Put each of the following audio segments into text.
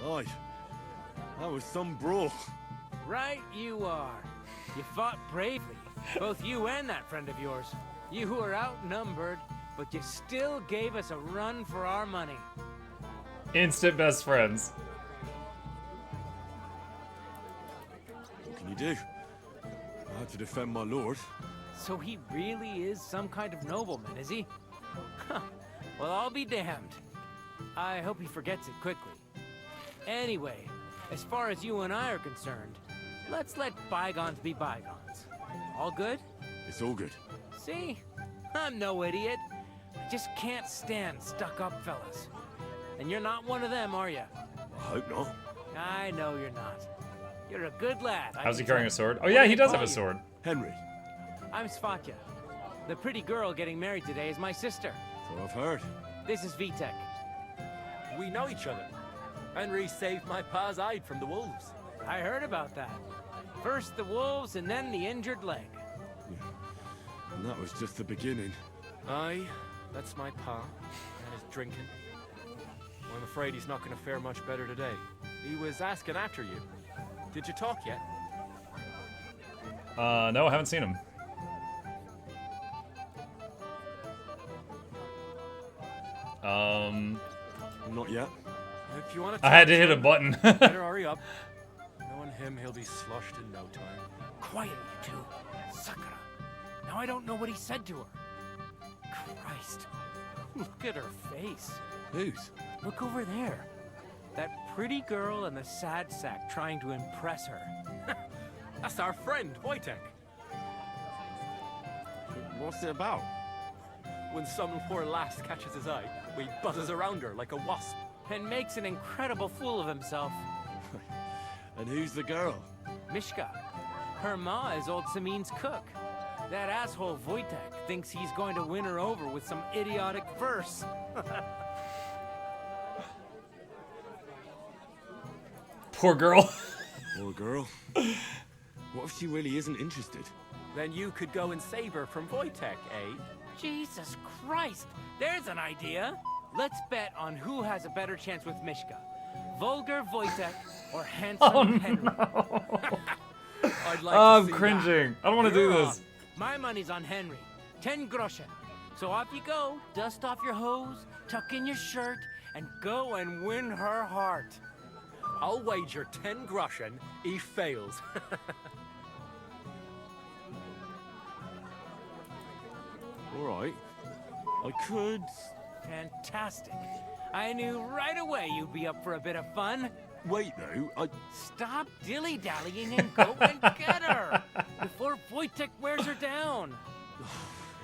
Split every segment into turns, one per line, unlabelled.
Right. That was some brawl.
Right you are. You fought bravely, both you and that friend of yours. You were outnumbered, but you still gave us a run for our money.
Instant best friends.
What can you do? I had to defend my lord.
So he really is some kind of nobleman, is he? Huh. Well, I'll be damned. I hope he forgets it quickly. Anyway, as far as you and I are concerned, let's let bygones be bygones. All good?
It's all good.
See? I'm no idiot. I just can't stand stuck-up fellas. And you're not one of them, are you?
I hope not.
I know you're not. You're a good lad.
How's he carrying a sword? Oh yeah, he does have a sword.
Henry.
I'm Svatya. The pretty girl getting married today is my sister.
So I've heard.
This is Vitek.
We know each other. Henry saved my pa's hide from the wolves.
I heard about that. First the wolves and then the injured leg.
Yeah. And that was just the beginning.
Aye, that's my pa and his drinking. Well, I'm afraid he's not going to fare much better today. He was asking after you. Did you talk yet?
No, I haven't seen him.
Not yet.
If you want to
I had to hit a button.
better hurry up. Knowing him, he'll be sloshed in no time.
Quiet, you two. Sakura. Now I don't know what he said to her. Christ. Look at her face.
Whose?
Look over there. That pretty girl and the sad sack trying to impress her.
That's our friend, Wojtek.
What's it about?
When some poor lass catches his eye, he buzzes around her like a wasp.
And makes an incredible fool of himself.
And who's the girl?
Mishka. Her ma is old Samin's cook. That asshole Wojtek thinks he's going to win her over with some idiotic verse.
Poor girl.
Poor girl. What if she really isn't interested?
Then you could go and save her from Wojtek, eh?
Jesus Christ! There's an idea! Let's bet on who has a better chance with Mishka. Vulgar Wojtek or handsome Henry.
I'd like
I'm
to see
cringing. I don't want to do
You're
this.
My money's on Henry. 10 groschen. So off you go, dust off your hose, tuck in your shirt, and go and win her heart.
that. I'll wager 10 groschen he fails.
All right. I could.
Fantastic. I knew right away you'd be up for a bit of fun.
Wait, though.
Stop dilly-dallying and go and get her before Wojtek wears her down.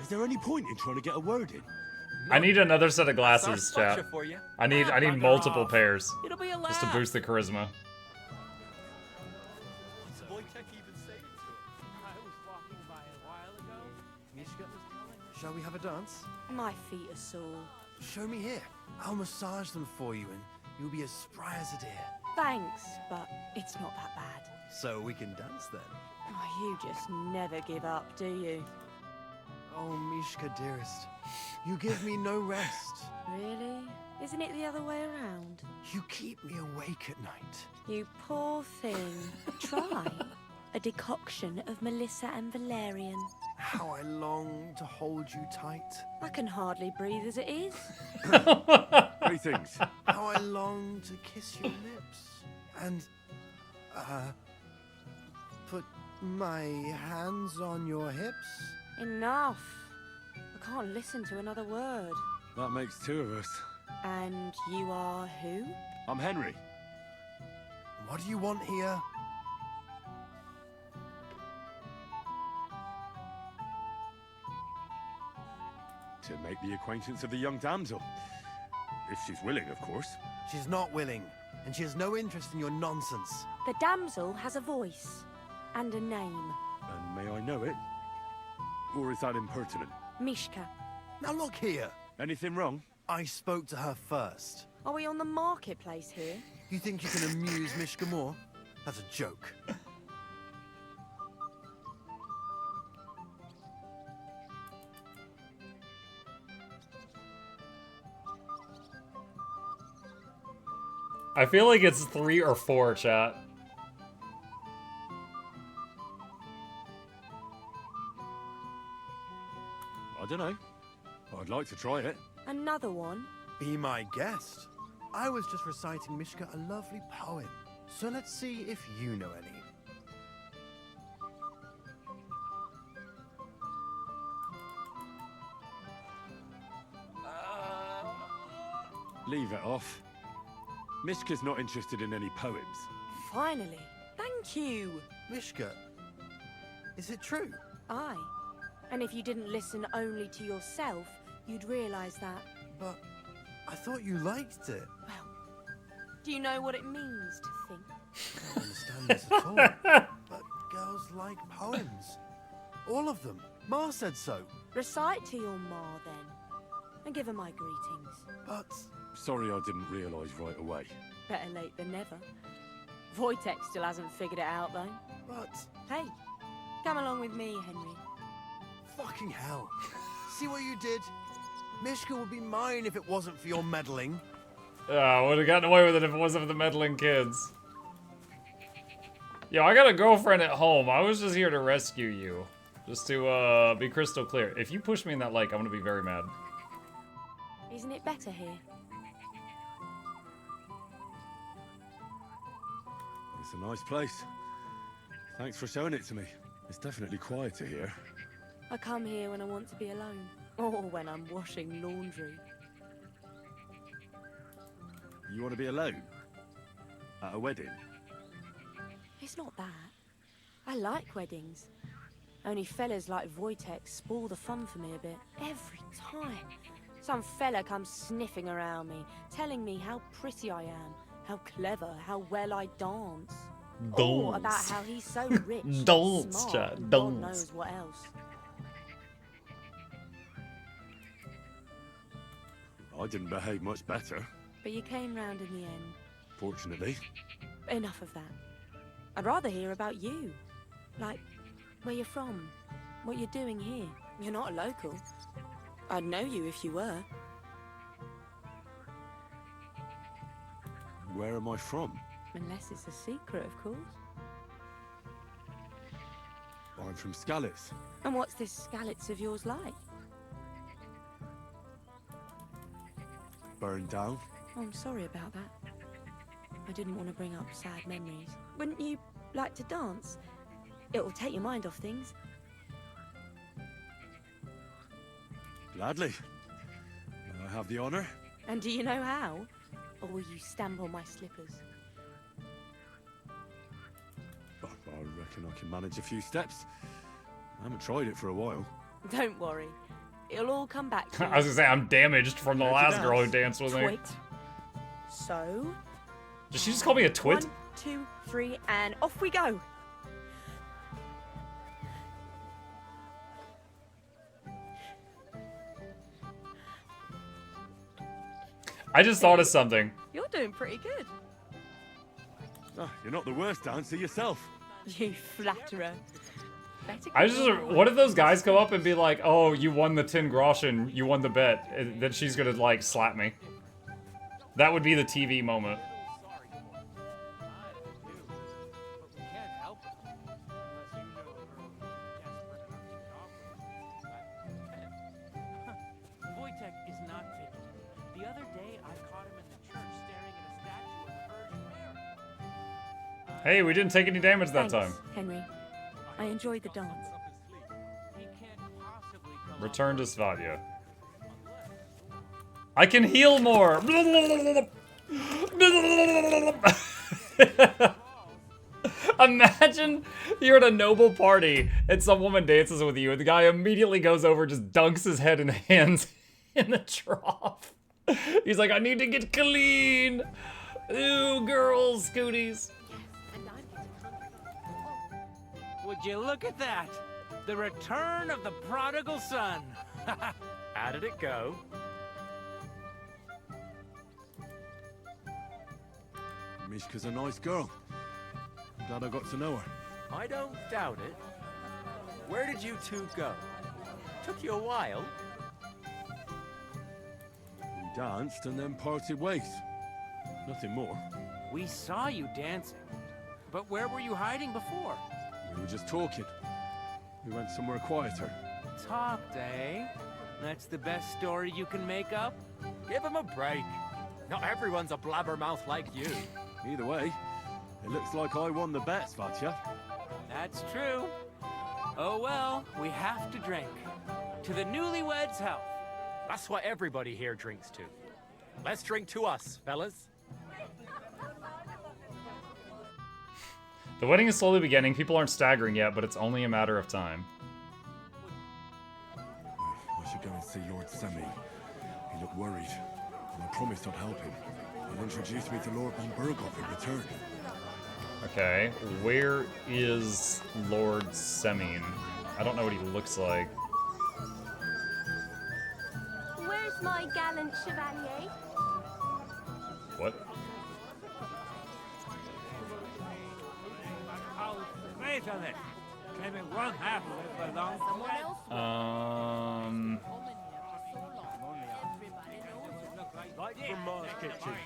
Is there any point in trying to get a word in?
I need another set of glasses,
That's
chat.
our for you.
I need
Bugger
multiple
off.
pairs
It'll be a laugh.
just to boost the charisma.
What's Wojtek even saying to her?
I was walking by a while ago. Mishka was telling me.
Shall we have a dance?
My feet are sore.
Show me here. I'll massage them for you and you'll be as spry as a deer.
Thanks, but it's not that bad.
So we can dance then.
Oh, you just never give up, do you?
Oh, Mishka, dearest. You give me no rest.
Really? Isn't it the other way around?
You keep me awake at night.
You poor thing. Try a decoction of Melissa and Valerian.
How I long to hold you tight.
I can hardly breathe as it is.
Three things.
How I long to kiss your lips. And, put my hands on your hips.
Enough. I can't listen to another word.
That makes two of us.
And you are who?
I'm Henry.
What do you want here?
To make the acquaintance of the young damsel. If she's willing, of course.
She's not willing, and she has no interest in your nonsense.
The damsel has a voice and a name.
And may I know it? Or is that impertinent?
Mishka.
Now look here.
Anything wrong?
I spoke to her first.
Are we on the marketplace here?
You think you can amuse Mishka more? That's a joke.
I feel like it's 3 or 4, chat.
I don't know. I'd like to try it.
Another one?
Be my guest. I was just reciting Mishka a lovely poem. So let's see if you know any.
Leave it off. Mishka's not interested in any poems.
Finally. Thank you.
Mishka, is it true?
Aye. And if you didn't listen only to yourself, you'd realise that.
But I thought you liked it.
Well, do you know what it means to think?
I don't understand this at all. But girls like poems. All of them. Ma said so.
Recite to your ma, then. And give her my greetings.
But
Sorry I didn't realise right away.
Better late than never. Wojtek still hasn't figured it out, though.
But
Hey, come along with me, Henry.
fucking hell. See what you did? Mishka would be mine if it wasn't for your meddling.
I would have gotten away with it if it wasn't for the meddling kids. Yo, I got a girlfriend at home. I was just here to rescue you. Just to be crystal clear. If you push me in that lake, I'm gonna be very mad.
Isn't it better here?
It's a nice place. Thanks for showing it to me. It's definitely quieter here.
I come here when I want to be alone. Or when I'm washing laundry.
You want to be alone? At a wedding?
It's not that. I like weddings. Only fellas like Wojtek spoil the fun for me a bit. Every time. Some fella comes sniffing around me, telling me how pretty I am, how clever, how well I dance. Or about how he's so rich,
Dance,
smart,
chat,
and God
dance.
knows what else.
I didn't behave much better,
But you came round in the end.
fortunately.
Enough of that. I'd rather hear about you. Like, where you're from, what you're doing here. You're not a local. I'd know you if you were.
Where am I from?
Unless it's a secret, of course.
I'm from Skalitz.
And what's this Skalitz of yours like?
Burned down.
Oh, I'm sorry about that. I didn't want to bring up sad memories. Wouldn't you like to dance? It'll take your mind off things.
Gladly. May I have the honor?
And do you know how? Or will you stamp on my slippers?
Oh, I reckon I can manage a few steps. I haven't tried it for a while.
Don't worry. It'll all come back to you.
I was gonna say, I'm damaged from the
Where'd you
last girl who
dance?
danced with me.
Twit. So...
Did she just call me a twit?
1, 2, 3, and off we go.
I just thought of something.
You're doing pretty good.
Ah, you're not the worst dancer yourself.
You flatterer. Better
I
go
just,
on.
what if those guys come up and be like, oh, you won the 10 groschen, you won the bet, and then she's gonna, like, slap me. That would be the TV moment.
Wojtek is not finished. The other day, I caught him in the church staring at a statue of the Virgin Mary.
Hey, we didn't take any damage that
Thanks,
time.
Henry. I enjoyed the dance.
He can't possibly come
Return to Svadia. I can heal more! Imagine you're at a noble party and some woman dances with you and the guy immediately goes over and just dunks his head and hands in the trough. He's like, I need to get clean! Ooh, girls, scooties.
Would you look at that? The return of the prodigal son.
How did it go?
Mishka's a nice girl. I'm glad I got to know her.
I don't doubt it. Where did you two go? Took you a while.
We danced and then parted ways. Nothing more.
We saw you dancing. But where were you hiding before?
We were just talking. We went somewhere quieter.
Talked, eh? That's the best story you can make up?
Give him a break. Not everyone's a blabbermouth like you.
Either way, it looks like I won the bet, Svatya.
That's true. Oh well, we have to drink. To the newlyweds' health.
That's what everybody here drinks to. Let's drink to us, fellas.
The wedding is slowly beginning. People aren't staggering yet, but it's only a matter of time.
I should go and see Lord Semi. He looked worried, and I promised I'd help him. He'll introduce me to Lord von Berghoff in return.
Okay, where is Lord Semine? I don't know what he looks like.
Where's my gallant chevalier?
What?
Wait on it. Maybe one half of it belongs to
Someone else?
Like from Mars Kitchen.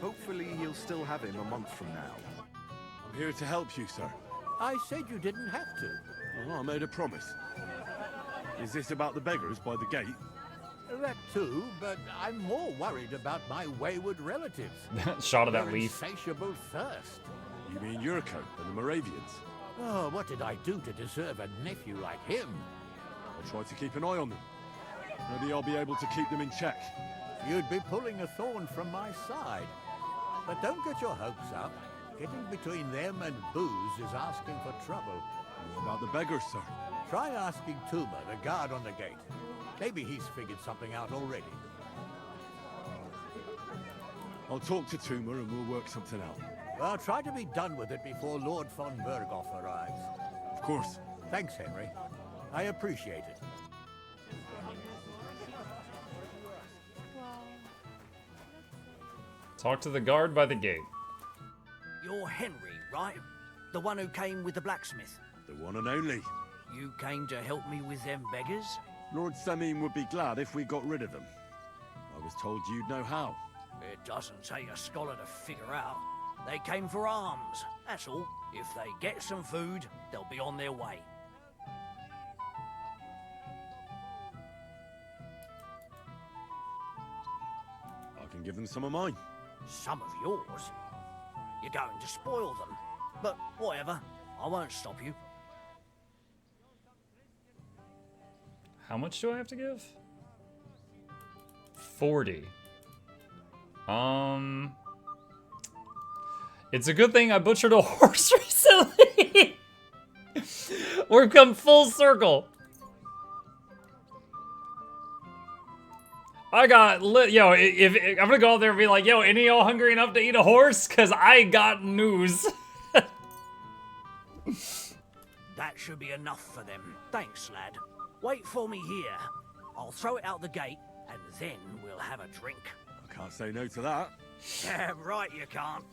Hopefully he'll still have him a month from now.
I'm here to help you, sir.
I said you didn't have to.
Well, I made a promise. Is this about the beggars by the gate?
That too, but I'm more worried about my wayward relatives.
Shot of that
Their
leaf.
insatiable thirst.
You mean Yurko and the Moravians?
Oh, what did I do to deserve a nephew like him?
I'll try to keep an eye on them. Maybe I'll be able to keep them in check.
You'd be pulling a thorn from my side. But don't get your hopes up. Getting between them and booze is asking for trouble.
What about the beggars, sir?
Try asking Tuma, the guard on the gate. Maybe he's figured something out already.
I'll talk to Tuma and we'll work something out.
Well, try to be done with it before Lord von Berghoff arrives.
Of course.
Thanks, Henry. I appreciate it.
Talk to the guard by the gate.
You're Henry, right? The one who came with the blacksmith.
The one and only.
You came to help me with them beggars?
Lord Semine would be glad if we got rid of them. I was told you'd know how.
It doesn't take a scholar to figure out. They came for alms, that's all. If they get some food, they'll be on their way.
I can give them some of mine.
Some of yours? You're going to spoil them. But whatever, I won't stop you.
How much do I have to give? 40. It's a good thing I butchered a horse recently. We've come full circle. I got lit. Yo, if I'm gonna go out there and be like, yo, any of y'all hungry enough to eat a horse? Cause I got news.
That should be enough for them. Thanks, lad. Wait for me here. I'll throw it out the gate, and then we'll have a drink.
I can't say no to that.
Yeah, right you can't.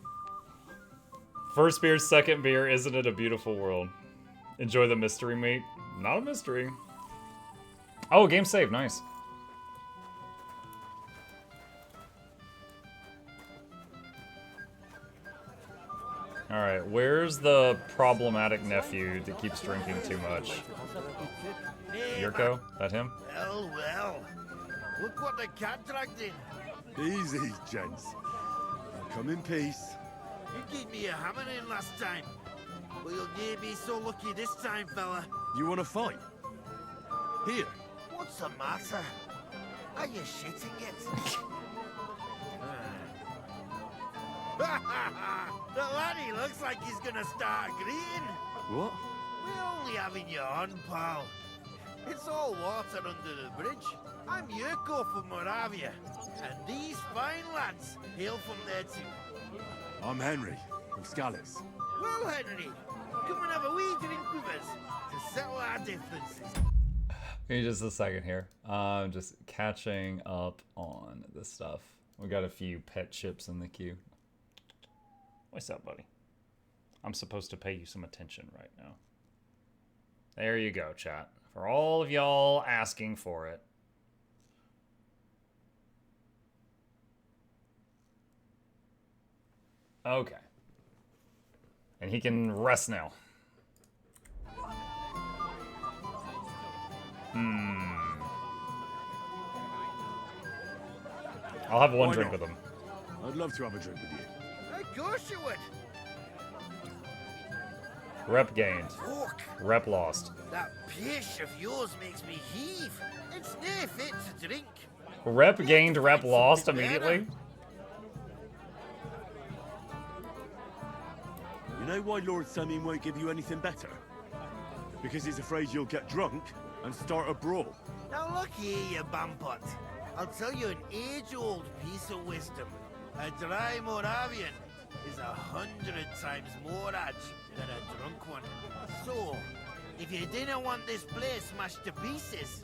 First beer, second beer. Isn't it a beautiful world? Enjoy the mystery meat. Not a mystery. Oh, game save. Nice. Alright, where's the problematic nephew that keeps drinking too much? Yurko? That him?
Well, well. Look what the cat dragged in.
Easy, gents. I'll come in peace.
You gave me a hammer in last time. Well, you'll near be so lucky this time, fella.
You want to fight? Here.
What's the matter? Are you shitting it? The laddie looks like he's gonna start agreeing.
What?
We're only having you on, pal. It's all water under the bridge. I'm Yurko from Moravia, and these fine lads hail from there too.
I'm Henry, from Scallis.
Well, Henry, come and have a wee drink with us to settle our differences.
Give me just a second here. Just catching up on this stuff. We got a few pet chips in the queue. What's up, buddy? I'm supposed to pay you some attention right now. There you go, chat. For all of y'all asking for it. Okay. And he can rest now. I'll have one
Why
drink
not?
with him.
I'd love to have a drink with you.
Of course you would.
Rep gained.
Fuck.
Rep lost.
That pish of yours makes me heave. It's no fit to drink.
Rep gained, rep lost immediately.
You know why Lord Samin won't give you anything better? Because he's afraid you'll get drunk and start a brawl.
Now look here, you bumpot. I'll tell you an age-old piece of wisdom. A dry Moravian is 100 times more edge than a drunk one. So, if you didn't want this place smashed to pieces,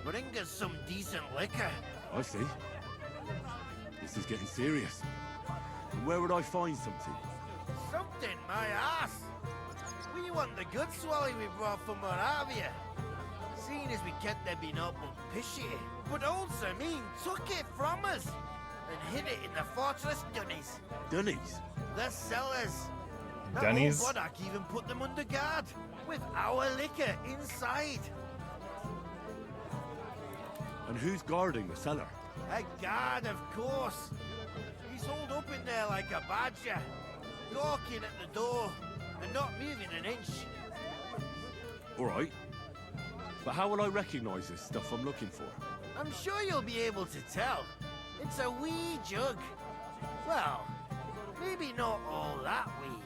bring us some decent liquor.
I see. This is getting serious. And where would I find something?
Something, my ass. We want the good swally we brought from Moravia. Seeing as we can't there be no pishy, but old Samin took it from us and hid it in the fortress dunnies.
Dunnies?
The cellars. That
Dunnies?
old Bodak even put them under guard with our liquor inside.
And who's guarding the cellar?
A guard, of course. He's holed up in there like a badger, gawking at the door and not moving an inch.
All right. But how will I recognize this stuff I'm looking for?
I'm sure you'll be able to tell. It's a wee jug. Well, maybe not all that wee.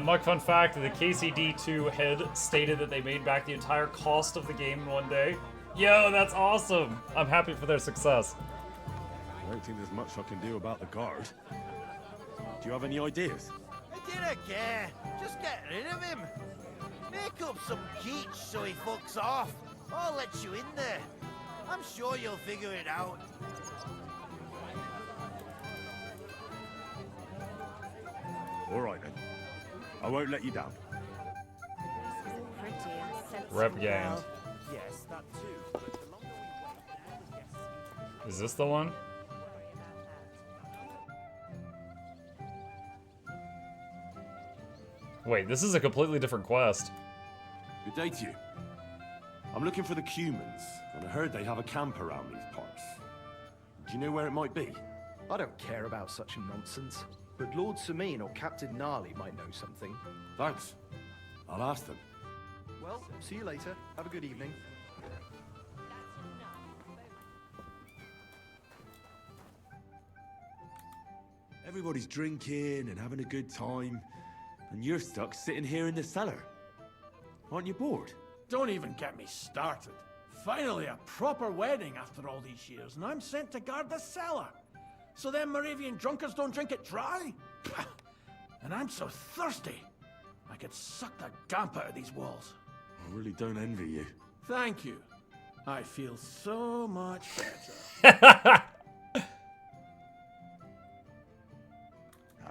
Muck fun fact, the KCD2 head stated that they made back the entire cost of the game in one day. Yo, that's awesome! I'm happy for their success.
I don't think there's much I can do about the guard. Do you have any ideas?
I didn't care. Just get rid of him. Make up some keech so he fucks off. I'll let you in there. I'm sure you'll figure it out.
All right then. I won't let you down.
Pretty and sensible
Rep gained.
girl.
Yes, that too. But the longer we wait, yes.
Is this the one? Wait, this is a completely different quest.
Good day to you. I'm looking for the Cumans, and I heard they have a camp around these parts. Do you know where it might be?
I don't care about such nonsense, but Lord Samin or Captain Gnarly might know something.
Thanks. I'll ask them.
Well, see you later. Have a good evening.
Everybody's drinking and having a good time, and you're stuck sitting here in the cellar. Aren't you bored?
Don't even get me started. Finally, a proper wedding after all these years, and I'm sent to guard the cellar. So them Moravian drunkards don't drink it dry? Pah. And I'm so thirsty, I could suck the damp out of these walls.
I really don't envy you.
Thank you. I feel so much better.
Now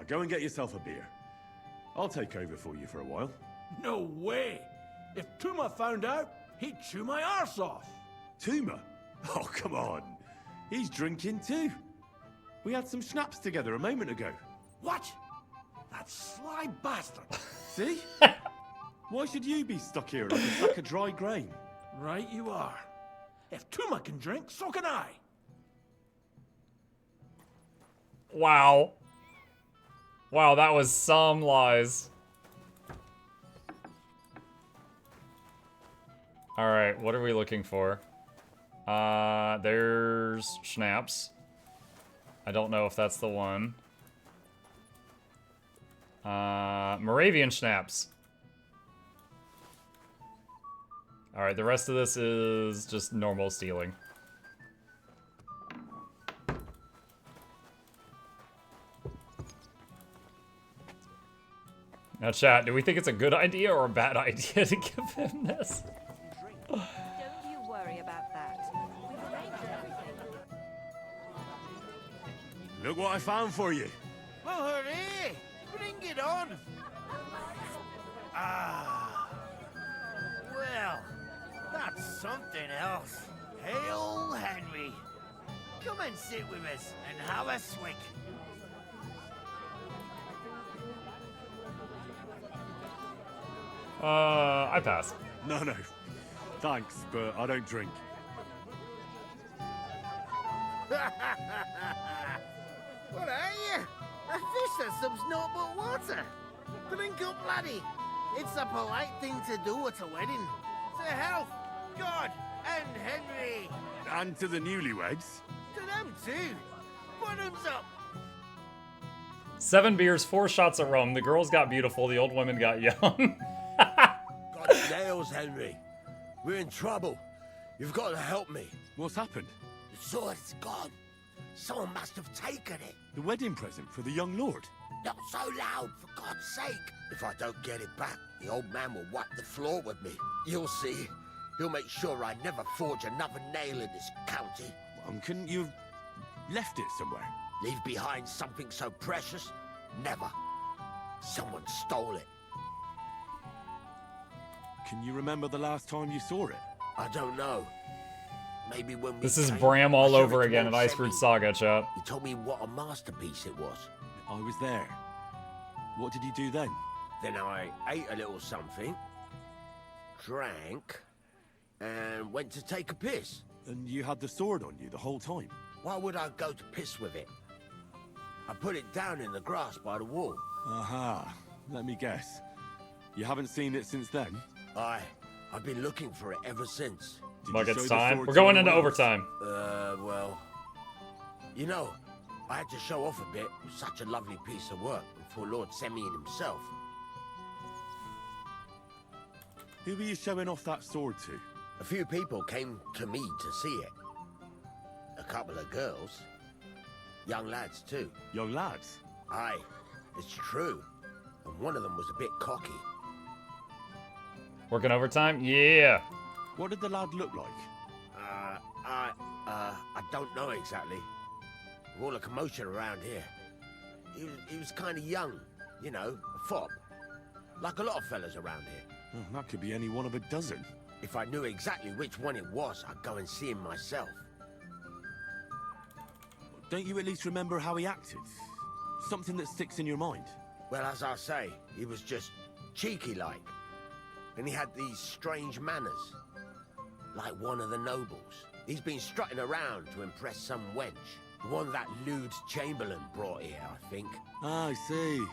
go and get yourself a beer. I'll take over for you for a while.
No way! If Tuma found out, he'd chew my arse off.
Tuma? Oh, come on. He's drinking too. We had some schnapps together a moment ago.
What? That sly bastard.
See? Why should you be stuck here like a sack of dry grain?
Right you are. If Tuma can drink, so can I.
Wow. Wow, that was some lies. Alright, what are we looking for? There's schnapps. I don't know if that's the one. Moravian schnapps. Alright, the rest of this is just normal stealing. Now chat, do we think it's a good idea or a bad idea to give him this?
Don't you worry about that. We've arranged everything.
Look what I found for you.
Well, hooray! Bring it on! Ah. Well, that's something else. Hail Henry. Come and sit with us and have a swig.
I pass.
No. Thanks, but I don't drink.
What are you? A fish or some's not but water. Drink up, laddie. It's a polite thing to do at a wedding. To health, God, and Henry.
And to the newlyweds.
To them too. Bottoms up.
7 beers, 4 shots of rum. The girls got beautiful. The old women got young.
God's nails, Henry. We're in trouble. You've got to help me.
What's happened?
The sword's gone. Someone must have taken it.
The wedding present for the young lord?
Not so loud, for God's sake. If I don't get it back, the old man will wipe the floor with me. You'll see. He'll make sure I never forge another nail in this county.
Couldn't you have left it somewhere?
Leave behind something so precious? Never. Someone stole it.
Can you remember the last time you saw it?
I don't know. Maybe when we
This is
came,
Bram all
Sheriff
over again at
won't
Ice
send
Fruit
me.
Saga, chat.
He told me what a masterpiece it was.
I was there. What did you do then?
Then I ate a little something, drank, and went to take a piss.
And you had the sword on you the whole time?
Why would I go to piss with it? I put it down in the grass by the wall.
Aha. Let me guess. You haven't seen it since then?
I've been looking for it ever since.
Like
you show
it's
the
time.
sword
We're
to
going into
anyone else?
overtime.
Well, you know, I had to show off a bit with such a lovely piece of work before Lord Semyon himself.
Who were you showing off that sword to?
A few people came to me to see it. A couple of girls. Young lads, too.
Young lads?
Aye, it's true. And one of them was a bit cocky.
Working overtime? Yeah.
What did the lad look like?
I don't know exactly. With all the commotion around here. He was kind of young, you know, a fob. Like a lot of fellas around here.
Oh, that could be any one of a dozen.
If I knew exactly which one it was, I'd go and see him myself.
Don't you at least remember how he acted? Something that sticks in your mind?
Well, as I say, he was just cheeky-like. And he had these strange manners. Like one of the nobles. He's been strutting around to impress some wench. The one that lewd Chamberlain brought here, I think.
Ah, I see.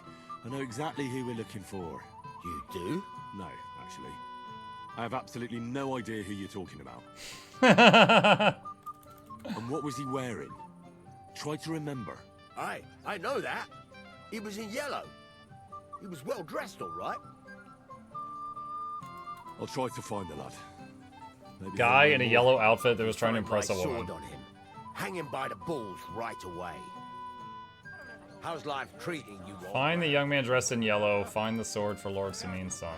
I know exactly who we're looking for.
You do?
No, actually. I have absolutely no idea who you're talking about. And what was he wearing? Try to remember.
I know that. He was in yellow. He was well dressed, all right.
I'll try to find the lad. Maybe
Guy
he'll
in a
know more.
yellow outfit that was trying to
Find my
impress a woman.
sword on him, hanging by the balls right away. How's life treating you all?
Find the young man dressed in yellow. Find the sword for Lord Semyon's son.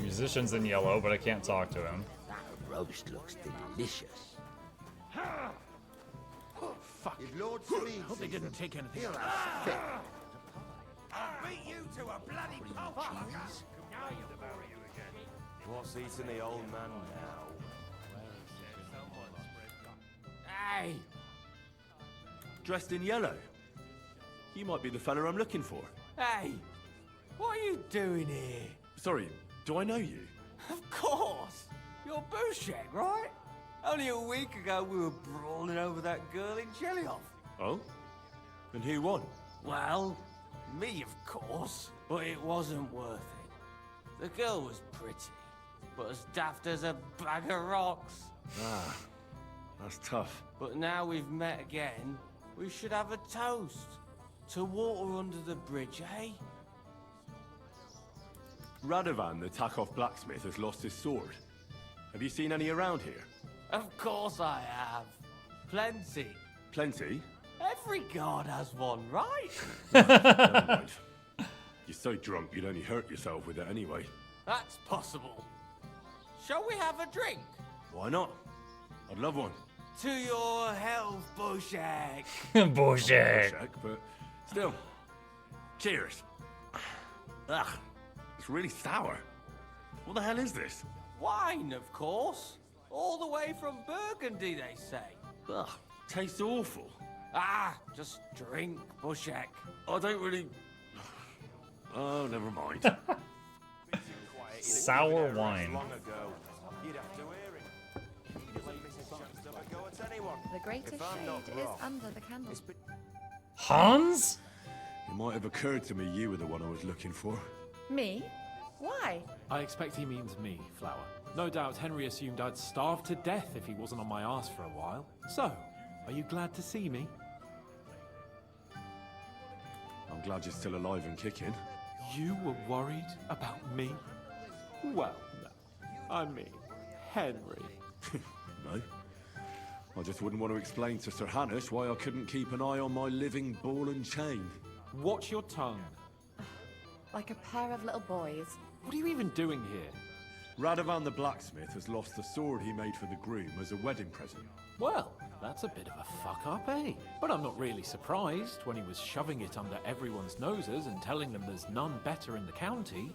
Musician's in yellow, but I can't talk to him.
That roast looks delicious.
Oh, fuck.
If Lord
I
Semyon
hope they
sees
didn't
them,
take anything.
he'll have fit.
I'll beat you to a bloody pulp.
What's eating the old man now?
Hey!
Dressed in yellow? You might be the fella I'm looking for.
Hey! What are you doing here?
Sorry, do I know you?
Of course! You're Bushek, right? Only a week ago we were brawling over that girl in Jelioff.
Oh? And who won?
Well, me of course, but it wasn't worth it. The girl was pretty, but as daft as a bag of rocks.
Ah, that's tough.
But now we've met again, we should have a toast. To water under the bridge, eh?
Radovan, the Takov blacksmith, has lost his sword. Have you seen any around here?
Of course I have. Plenty.
Plenty?
Every god has one, right?
Never mind. You're so drunk you'd only hurt yourself with it anyway.
That's possible. Shall we have a drink?
Why not? I'd love one.
To your health, Bushek.
Bullshit.
But still, cheers. Ugh, it's really sour. What the hell is this?
Wine, of course.
All the way from Burgundy, they say.
Ugh, tastes awful.
Ah, just drink, Bushek.
I don't really... Oh, never mind.
Sour wine.
Long ago. You'd have to hear it. He doesn't miss a chance to have a go at anyone.
The greatest
If I'm not
shade is
wrong,
under the candle.
Hans?
It might have occurred to me you were the one I was looking for.
Me? Why?
I expect he means me, Flower. No doubt Henry assumed I'd starve to death if he wasn't on my arse for a while. So, are you glad to see me?
I'm glad you're still alive and kicking.
You were worried about me? Well, no. I mean, Henry.
No. I just wouldn't want to explain to Sir Hannes why I couldn't keep an eye on my living ball and chain.
Watch your tongue.
Like a pair of little boys.
What are you even doing here?
Radovan the blacksmith has lost the sword he made for the groom as a wedding present.
Well, that's a bit of a fuck-up, eh? But I'm not really surprised when he was shoving it under everyone's noses and telling them there's none better in the county.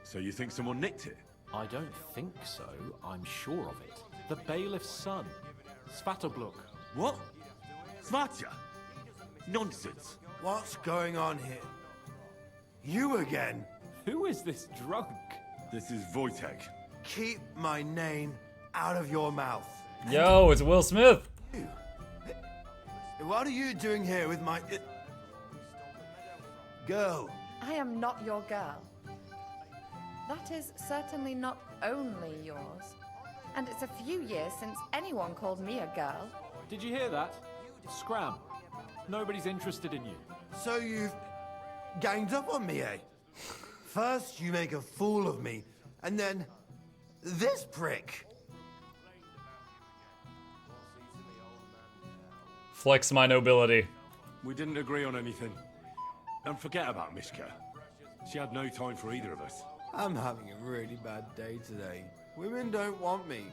So you think someone nicked it?
I don't think so. I'm sure of it. The bailiff's son, Svatobluk.
What? Svatja? Nonsense.
What's going on here? You again?
Who is this drunk?
This is Wojtek.
Keep my name out of your mouth.
Yo, it's Will Smith.
What are you doing here with my... girl?
I am not your girl. That is certainly not only yours. And it's a few years since anyone called me a girl.
Did you hear that? Scram. Nobody's interested in you.
So you've ganged up on me, eh? First you make a fool of me, and then this prick.
Flex my nobility.
We didn't agree on anything. And forget about Mishka. She had no time for either of us.
I'm having a really bad day today. Women don't want me.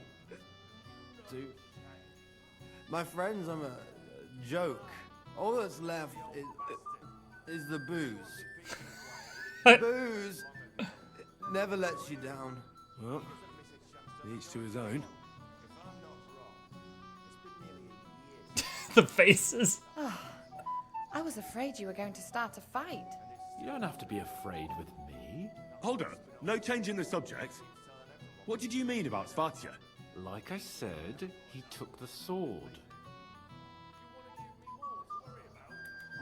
My friends, I'm a joke. All that's left is the booze. Booze never lets you down.
Well, each to his own.
The faces.
I was afraid you were going to start a fight.
You don't have to be afraid with me.
Hold on. No change in the subject. What did you mean about Svatja?
Like I said, he took the sword.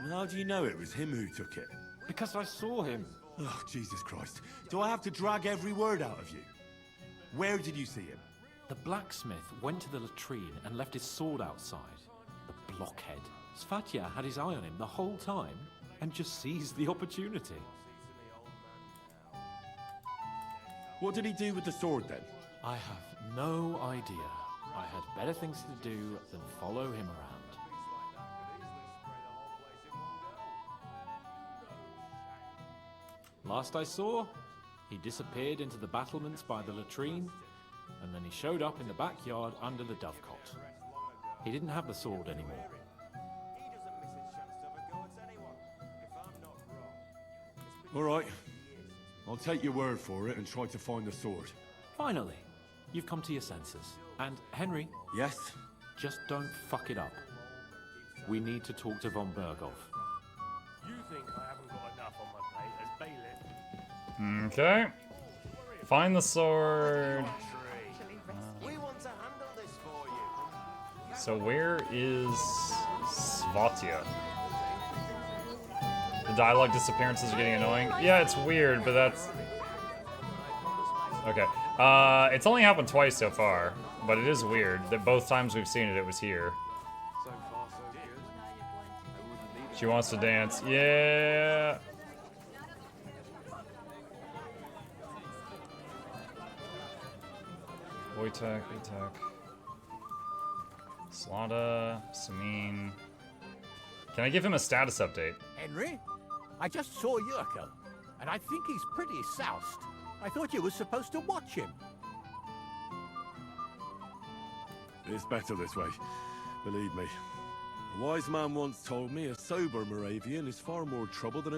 How do you know it was him who took it?
Because I saw him.
Oh, Jesus Christ. Do I have to drag every word out of you? Where did you see him?
The blacksmith went to the latrine and left his sword outside. The blockhead. Svatja had his eye on him the whole time and just seized the opportunity.
What did he do with the sword then?
I have no idea. I had better things to do than follow him around. Last I saw, he disappeared into the battlements by the latrine, and then he showed up in the backyard under the dovecot. He didn't have the sword anymore.
All right. I'll take your word for it and try to find the sword.
Finally, you've come to your senses. And Henry,
Yes?
just don't fuck it up. We need to talk to von Berghoff.
You think I haven't got enough on my plate as bailiff?
Okay. Find the sword.
We want to handle this for you.
So where is Svatja? The dialogue disappearances are getting annoying. Yeah, it's weird, but that's... Okay. It's only happened twice so far, but it is weird that both times we've seen it, it was here.
So far, so good.
She wants to dance. Yeah. Wojtek. Slada, Samin. Can I give him a status update?
Henry, I just saw Yurko, and I think he's pretty soused. I thought you were supposed to watch him.
It's better this way. Believe me. A wise man once told me a sober Moravian is far more trouble than a